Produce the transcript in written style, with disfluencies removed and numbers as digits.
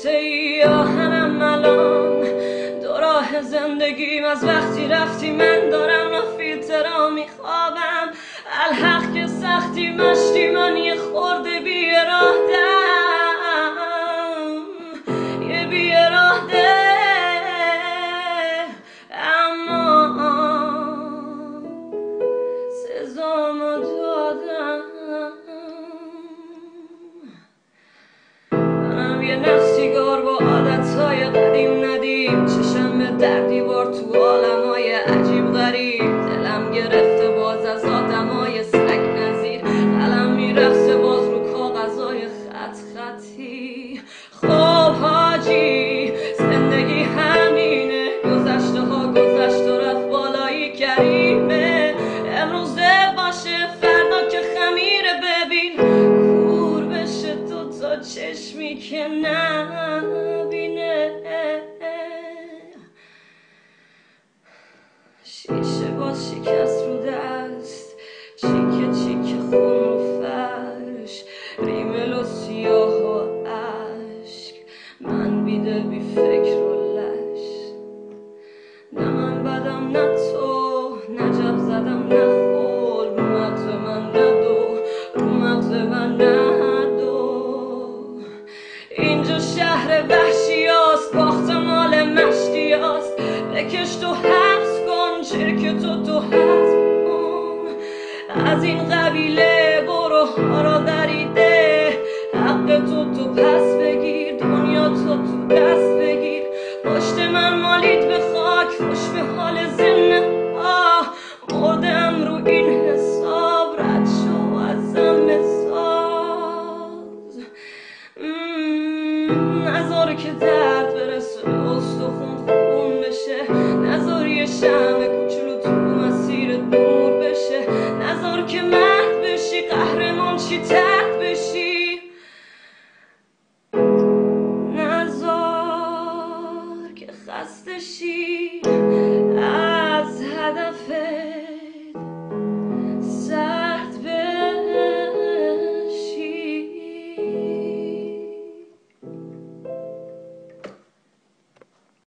سیاهنم الان دو راه زندگیم، از وقتی رفتی من دارم را فیلترها میخوابم. الحق که سختی مشتی من یه خورده بی‌اراده‌ام، یه بی‌اراده، اما سزامو دادم. منم یه نفسیگار با عادتهای قدیم ندیم، چشم به در دیوار تو عالمای عجیب غریب. دلم گرفته باز از آدمای سگ نظیر، قلم میرقصه باز رو کاغذای خط خطی. خب حاجی زندگی همینه، گذشته ها گذشت و رفت بالایی کریمه. امروزه باشه فردا که خمیره، ببین کور بشه تو تا چشمی که نبینه. شیشه باز شکست رو دست، چیکه چیکه خون رو فرش، ریمل و سیاه و عشق، من بیده بی فکر و لش. نه من بدم نه تو، نه جب زدم نه خول، رو مغز من ندو، رو مغز من ندو. اینجا شهر وحشی هست، باخت مال مشتی هست، بکش تو حبس کن، چرک تو حبس کن. از این قبیله برو ها را دریده، حق تو پس بگیر، دنیا تو دست بگیر. پشت من مالید به خاک، خوش به حال زندگی.